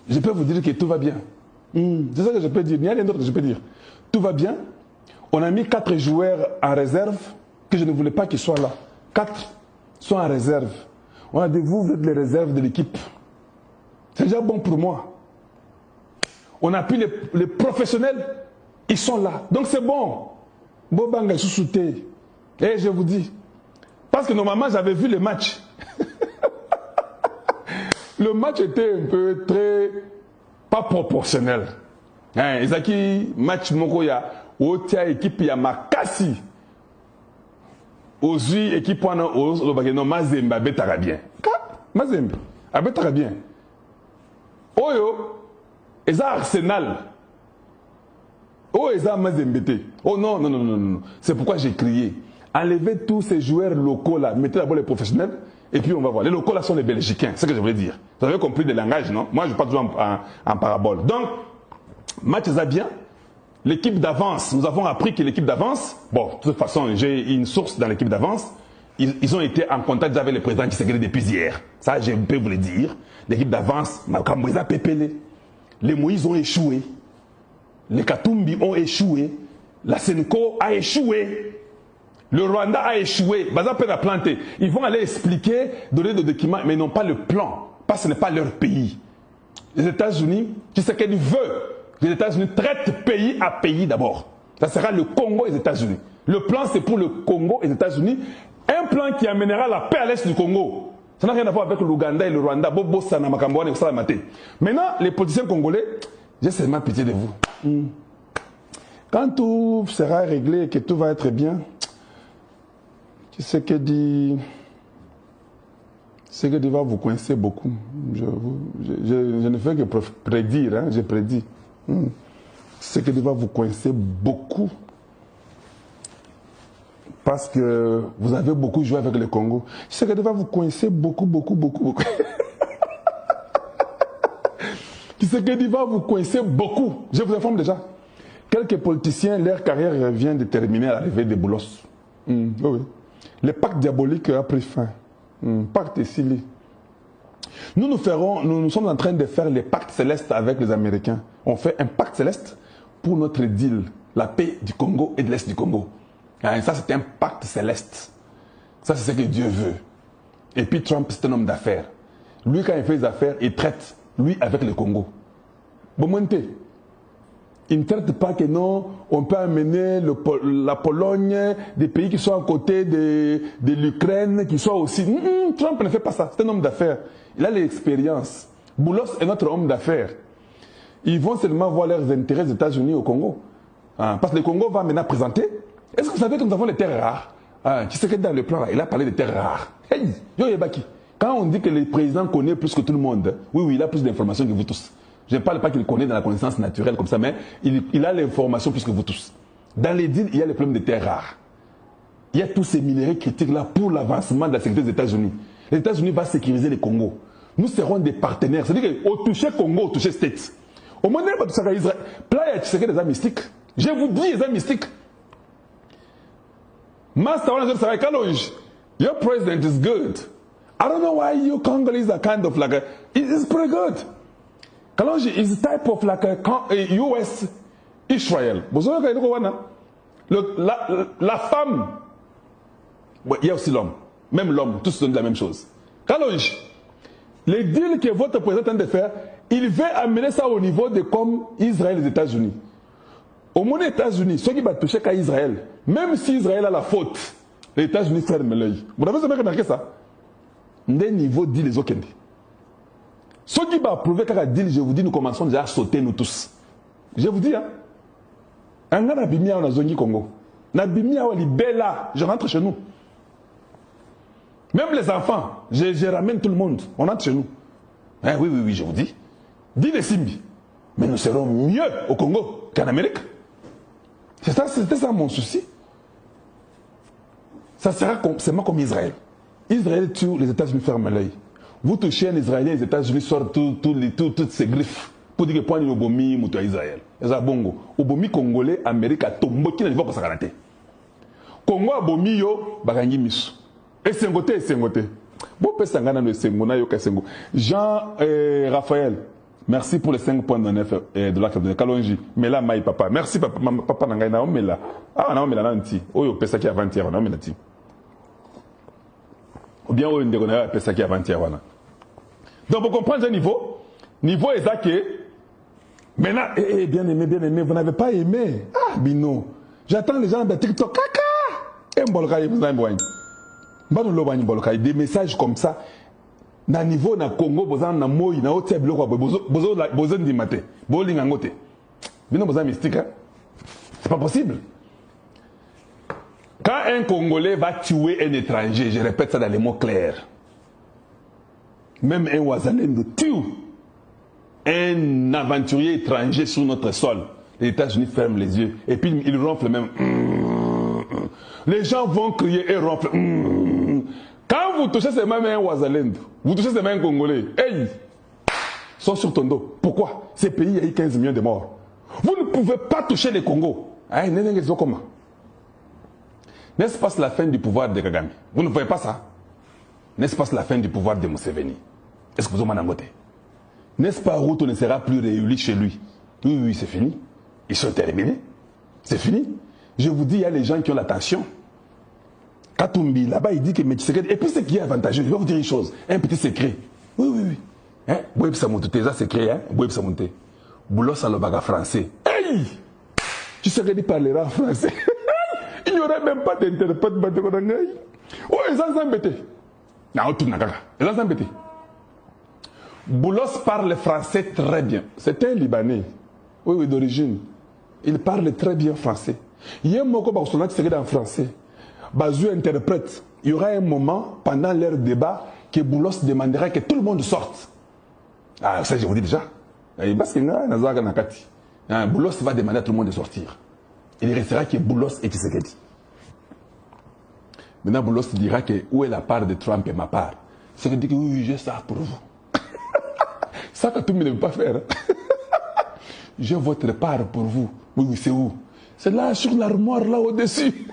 je peux vous dire que tout va bien. C'est ça que je peux dire. Il n'y a rien d'autre que je peux dire. Tout va bien. On a mis 4 joueurs en réserve que je ne voulais pas qu'ils soient là. 4 sont en réserve. On a dit, vous êtes les réserves de l'équipe. C'est déjà bon pour moi. On a pris les professionnels, ils sont là. Donc c'est bon. Bobanga sous-souté. Et je vous dis, parce que normalement j'avais vu le match. Le match était un peu très pas proportionnel. Hein, Isaki, match Mokoya, Otia équipe ya Makasi. Ozi équipe wana no Mazembe abetaka bien. Mazembe abetaka bien. Oyo eza Arsenal. Oh eza Mazembe te. Oh non non non non non. C'est pourquoi j'ai crié. Enlevez tous ces joueurs locaux là, mettez d'abord les professionnels et puis on va voir. Les locaux là sont les Belgicains, c'est ce que je voulais dire. Vous avez compris le langage, non? Moi je parle toujours en parabole. Donc, match est bien. L'équipe d'avance, nous avons appris que l'équipe d'avance, bon, de toute façon, j'ai une source dans l'équipe d'avance, ils ont été en contact avec le président Tshisekedi depuis hier. Ça, je peux vous le dire. L'équipe d'avance, Makamboisa Pepele, les Moïse ont échoué, les Katumbi ont échoué, la Senko a échoué. Le Rwanda a échoué. Baza peut la planter. Ils vont aller expliquer, donner des documents, mais ils n'ont pas le plan. Parce que ce n'est pas leur pays. Les États-Unis, Tshisekedi veut que les États-Unis traitent pays à pays d'abord. Ça sera le Congo et les États-Unis. Le plan, c'est pour le Congo et les États-Unis. Un plan qui amènera la paix à l'est du Congo. Ça n'a rien à voir avec l'Ouganda et le Rwanda. Bobo Sana Makambouane et Salamate. Maintenant, les politiciens congolais, j'ai seulement pitié de vous. Quand tout sera réglé et que tout va être bien, Tshisekedi va vous coincer beaucoup. Je ne fais que prédire, hein, j'ai prédit. Tshisekedi va vous coincer beaucoup. Parce que vous avez beaucoup joué avec le Congo. Tshisekedi va vous coincer beaucoup. Tshisekedi va vous coincer beaucoup. Je vous informe déjà. Quelques politiciens, leur carrière vient de terminer à l'arrivée des Boulos. Oui. Le pacte diabolique a pris fin. Pacte Sili. Nous sommes en train de faire les pactes célestes avec les Américains. On fait un pacte céleste pour notre deal, la paix du Congo et de l'Est du Congo. Et ça, c'est un pacte céleste. Ça, c'est ce que Dieu veut. Et puis Trump, c'est un homme d'affaires. Lui, quand il fait des affaires, il traite, lui, avec le Congo. Bon, il ne traite pas que non, on peut amener la Pologne, des pays qui sont à côté de l'Ukraine, qui soient aussi... Trump ne fait pas ça, c'est un homme d'affaires. Il a l'expérience. Boulos est notre homme d'affaires. Ils vont seulement voir leurs intérêts des États-Unis au Congo. Parce que le Congo va maintenant présenter. Est-ce que vous savez que nous avons les terres rares? Tu sais que dans le plan, là, il a parlé des terres rares. Hey, Yo Yebaki, quand on dit que le président connaît plus que tout le monde, oui, il a plus d'informations que vous tous. Je ne parle pas qu'il connaît dans la connaissance naturelle comme ça, mais il a l'information plus que vous tous. Dans les deals, il y a le problème des terres rares. Il y a tous ces minéraux critiques là pour l'avancement de la sécurité des États-Unis. Les États-Unis vont sécuriser le Congo. Nous serons des partenaires. C'est-à-dire qu'au toucher Congo, au toucher States. Au moment où ça va Israël, là, tu sais des amis mystiques. Je vous dis, les amis mystiques. Master, your president is good. I don't know why you Congolese are kind of like a... It's pretty good. Kalonji is type of like a US Israel. Vous savez la femme, il y a aussi l'homme. Même l'homme, tous donnent la même chose. Kalonji, les deals que votre président est en train de faire, il veut amener ça au niveau de comme Israël et les États-Unis. Au monde des États-Unis, ceux qui vont toucher qu'à Israël, même si Israël a la faute, les États-Unis ferment l'œil. Vous avez jamais remarqué ça? Des niveaux dit les Okende. Ceux qui vont approuver qu'à deal, je vous dis, nous commençons déjà à sauter nous tous. Je vous dis, hein. Un gars n'abimia en Zongi Congo. N'abimia ou libella, je rentre chez nous. Même les enfants, je ramène tout le monde. On entre chez nous. Hein, oui, je vous dis. Dis les Simbi. Mais nous serons mieux au Congo qu'en Amérique. C'était ça mon souci. Ça sera seulement comme Israël. Israël tue, les États-Unis ferment l'œil. Vous touchez un Israélien, les États-Unis sortent toutes ces griffes pour dire que point de l'Obomi, Moutou Israël. Et ça, bongo. Obomi congolais, Amérique, a tombé, qui n'a pas ça garanté. Congo, Abomi, yo, bagangi misu. Et Sengote. Bon, peut s'engana le Sengona, yo, Sengo. Jean Raphaël, Merci pour les 5 points de l'acte de Kalonji. Mais là, Maï papa. Merci papa. Papa Nangaï Naomela. Ah, Naomela Nanti. Oyo Pesaki avant-hier. Naomela Ti. Ou bien Oyo Ndegona Pesaki avant-hier. Donc, vous comprenez ce niveau? Niveau exact que. Maintenant, bien aimé, vous n'avez pas aimé. Ah, Bino. J'attends les gens de TikTok. Kaka! Des messages comme ça. Na niveau na Congo, bozan na moi, na otia biloko bozon di maté. Bolinga ngote. Bino bozan mystique. C'est pas possible. Quand un Congolais va tuer un étranger, je répète ça dans les mots clairs. Même un Ouazalendo tue un aventurier étranger sur notre sol. Les États-Unis ferment les yeux et puis ils ronflent même. Les gens vont crier et ronfler. Quand vous touchez ces mêmes un Ouazalendo, vous touchez ces mêmes Congolais, hey, sont sur ton dos. Pourquoi? Ces pays, il y a eu 15 millions de morts. Vous ne pouvez pas toucher les Congos. N'est-ce pas la fin du pouvoir de Kagame? Vous ne voyez pas ça? N'est-ce pas la fin du pouvoir de Museveni? Est-ce que vous avez voté? N'est-ce pas Ruto ne sera plus réélu chez lui? Oui, oui, c'est fini. Ils sont terminés. C'est fini. Je vous dis, il y a les gens qui ont l'attention. Katumbi, là-bas, il dit que Tshisekedi. Et puis, ce qui est avantageux, je vais vous dire une chose. Un petit secret. Oui, oui, oui. Hein? Boueb Samonte, c'est secret, hein? Boueb Samonte. Boulos Alobaga français. Hey! Tshisekedi parlera en français. Il n'y aurait même pas d'interprète. Oh, ils ont embêté. Non, tout n'a pas. Ils ont embêté. Boulos parle français très bien. C'est un Libanais. Oui, oui, d'origine. Il parle très bien français. Il y a un mot comme Tshisekedi en français. Bazou interprète. Il y aura un moment, pendant leur débat, que Boulos demandera que tout le monde sorte. Ah, ça, je vous dis déjà. Parce que Boulos va demander à tout le monde de sortir. Il restera que Boulos et Tshisekedi. Maintenant, Boulos dira que où est la part de Trump et ma part. C'est dit que oui, j'ai ça pour vous. Ça que tout le monde ne veut pas faire. J'ai votre part pour vous. Oui, oui, c'est où? C'est là, sur l'armoire, là, au-dessus.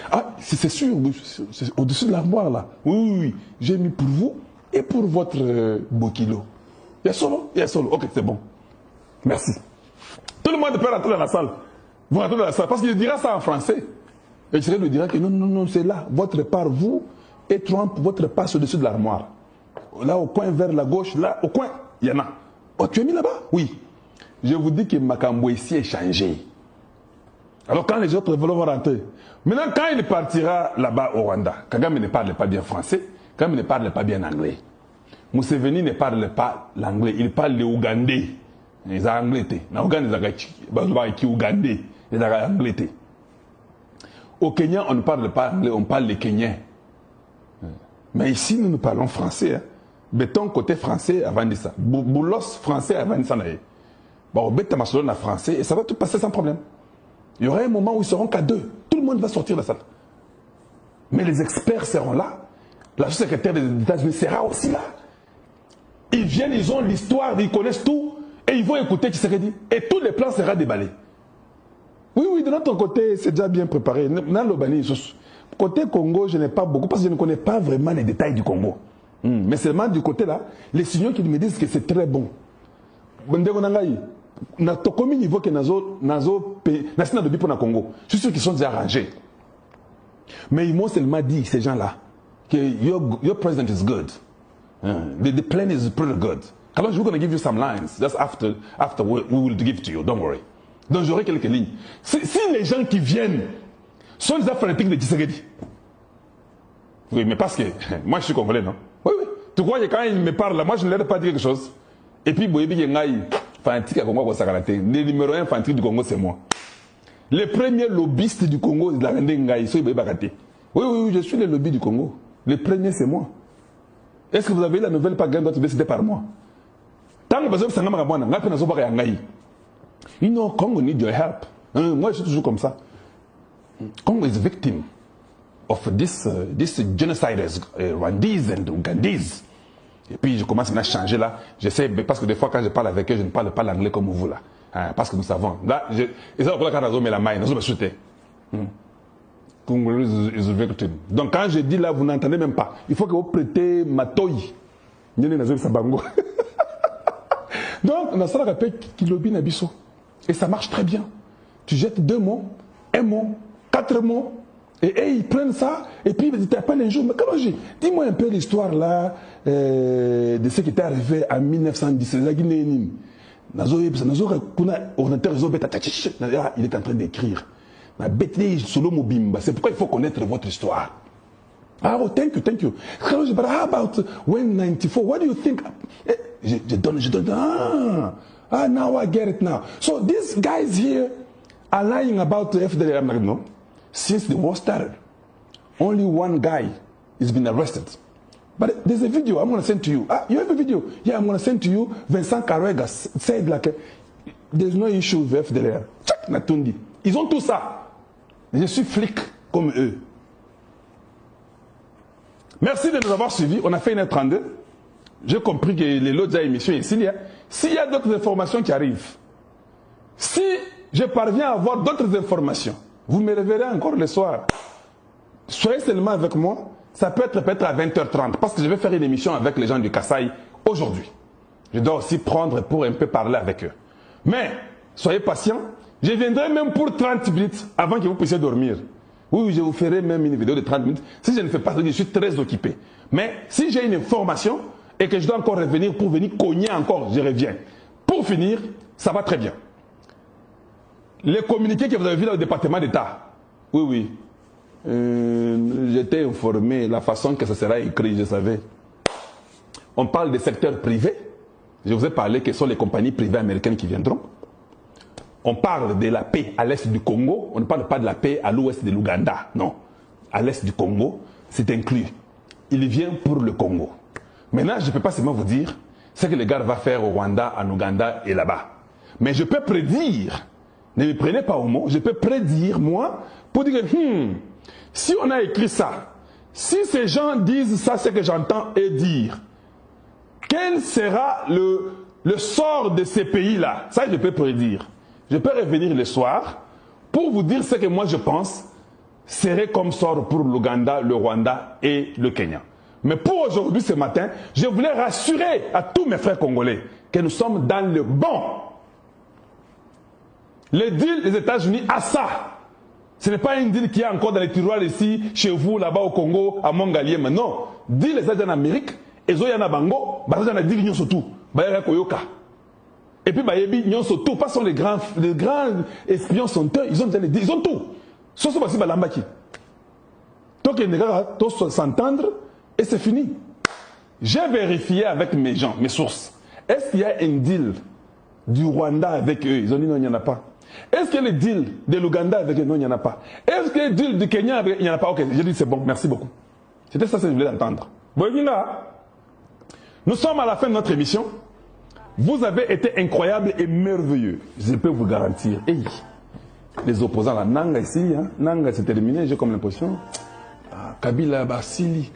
Ah, c'est sûr, c'est au-dessus de l'armoire, là. Oui, oui, oui. J'ai mis pour vous et pour votre Bokilo. Il y a solo? Il y a solo. Ok, c'est bon. Merci. Tout le monde peut rentrer dans la salle. Vous rentrez dans la salle. Parce qu'il dira ça en français. Et Tshisekedi lui dira que non, non, non, c'est là. Votre part, vous, et Trump, votre part au-dessus de l'armoire. Là, au coin, vers la gauche, là, au coin, il y en a. Oh, tu es mis là-bas? Oui. Je vous dis que Makambo ici est changé. Alors, quand les autres veulent rentrer, maintenant, quand il partira là-bas au Rwanda, Kagame ne parle pas bien français, Kagame ne parle pas bien anglais. Museveni ne parle pas l'anglais, il parle le ougandais. Ils ont anglais. Na Ouganda, ils ont ougandais. Ils ont anglais. Au Kenya, on ne parle pas anglais, on parle le kenyan. Mais ici, nous parlons français. Hein. Béton côté français avant de ça. Boulos français avant de ça. Bon, Béton Masolon français et ça va tout passer sans problème. Il y aura un moment où ils seront qu'à deux. Tout le monde va sortir de la salle. Mais les experts seront là. La sous-secrétaire des États-Unis sera aussi là. Ils viennent, ils ont l'histoire, ils connaissent tout. Et ils vont écouter Tshisekedi. Et tous les plans seront déballés. Oui, oui, de notre côté, c'est déjà bien préparé. Côté Congo, je n'ai pas beaucoup, parce que je ne connais pas vraiment les détails du Congo. Mais seulement du côté là, les signaux qui me disent que c'est très bon. Na tokomi niveau que nazo de pour na Congo. Je suis sûr qu'ils sont déjà arrangés. Mais ils m'ont seulement dit, ces gens-là, que your president is good. The plan is pretty good. Alors, we're going to give you some lines. Just after we will give to you. Don't worry. Donc, j'aurai quelques lignes. Si les gens qui viennent sont des fanatiques de Tshisekedi. Oui, mais parce que moi, je suis congolais, non? Oui, oui. Tu crois que quand ils me parlent, moi, je ne leur ai pas dit quelque chose. Et puis, fanatique à Congo, le numéro 1 fanatique du Congo, c'est moi. Le premier lobbyiste du Congo, c'est la Reine Ngaï. Oui, oui, je suis le lobby du Congo. Le premier, c'est moi. Est-ce que vous avez eu la nouvelle par doit être décidée par moi? Tant que vous avez dit you know, Congo need your help. Moi, je suis toujours comme ça. Congo is victim of this genociders, Rwandese and Ugandese. Et puis, je commence à changer là. J'essaie, parce que des fois, quand je parle avec eux, je ne parle pas l'anglais comme vous là. Parce que nous savons. Là, Congo is victim. Donc, quand je dis là, vous n'entendez même pas. Il faut que vous prêtez ma toy. Donc, on a ça qui lobby Nabiso. Et ça marche très bien. Tu jettes 2 mots, 1 mot, 4 mots, et ils prennent ça, et puis ils t'appellent un jour. Mais comment j'ai? Dis-moi un peu l'histoire là de ce qui était arrivé en 1910. La Guinée. Il est en train d'écrire. C'est pourquoi il faut connaître votre histoire. Ah, oh, thank you. But how about when 94? What do you think? Je donne. Ah, now I get it now. So these guys here are lying about the FDLR. No, since the war started, only one guy has been arrested. But there's a video I'm going to send to you. Ah, you have a video? Yeah, I'm going to send to you. Vincent Carrega said like, there's no issue with FDLR. Check Natundi. Ils ont tout ça. Je suis flic comme eux. Merci de nous avoir suivis. On a fait 1h32. J'ai compris que les autres émissions ici, s'il y a d'autres informations qui arrivent, si je parviens à avoir d'autres informations, vous me reverrez encore le soir. Soyez seulement avec moi. Ça peut être peut-être à 20h30 parce que je vais faire une émission avec les gens du Kasaï aujourd'hui. Je dois aussi prendre pour un peu parler avec eux. Mais soyez patients. Je viendrai même pour 30 minutes avant que vous puissiez dormir. Oui, je vous ferai même une vidéo de 30 minutes. Si je ne fais pas ça, je suis très occupé. Mais si j'ai une information et que je dois encore revenir pour venir cogner encore, je reviens. Pour finir, ça va très bien. Les communiqués que vous avez vus dans le département d'État. Oui. J'étais informé, la façon que ça sera écrit, je savais. On parle des secteurs privés. Je vous ai parlé que ce sont les compagnies privées américaines qui viendront. On parle de la paix à l'est du Congo. On ne parle pas de la paix à l'ouest de l'Ouganda. Non. À l'est du Congo, c'est inclus. Il vient pour le Congo. Maintenant, je ne peux pas seulement vous dire ce que le gars va faire au Rwanda, en Ouganda et là-bas. Mais je peux prédire. Ne me prenez pas au mot. Je peux prédire, moi, pour dire que, si on a écrit ça, si ces gens disent ça, c'est que j'entends et dire, quel sera le sort de ces pays-là? Ça, je peux prédire. Je peux revenir le soir pour vous dire ce que moi je pense serait comme sort pour l'Ouganda, le Rwanda et le Kenya. Mais pour aujourd'hui, ce matin, je voulais rassurer à tous mes frères congolais que nous sommes dans le bon. Le deal des États-Unis a ça. Ce n'est pas un deal qui est encore dans les tiroirs ici, chez vous, là-bas au Congo, à Montgalier. Mais non, deal les États en Amérique, et Zoyana Bango, Barazana dit qu'ils surtout, Bayara Koyoka. Et puis Bayebi, ils sont tout, parce que les grands espions sont eux, ils ont tout. Sauf que c'est Balambaki. Donc les gars, tous s'entendre, et c'est fini. J'ai vérifié avec mes gens, mes sources. Est-ce qu'il y a un deal du Rwanda avec eux? Ils ont dit non, il n'y en a pas. Est-ce qu'il y a le deal de l'Ouganda avec eux? Non, il n'y en a pas. Est-ce qu'il y a le deal du Kenya avec eux? Il n'y en a pas. Ok, j'ai dit c'est bon, merci beaucoup. C'était ça que je voulais entendre. Bon, nous sommes à la fin de notre émission. Vous avez été incroyables et merveilleux. Je peux vous garantir. Hey, les opposants, là, Nanga ici, hein, Nanga c'est terminé, j'ai comme l'impression. Kabila, Basili.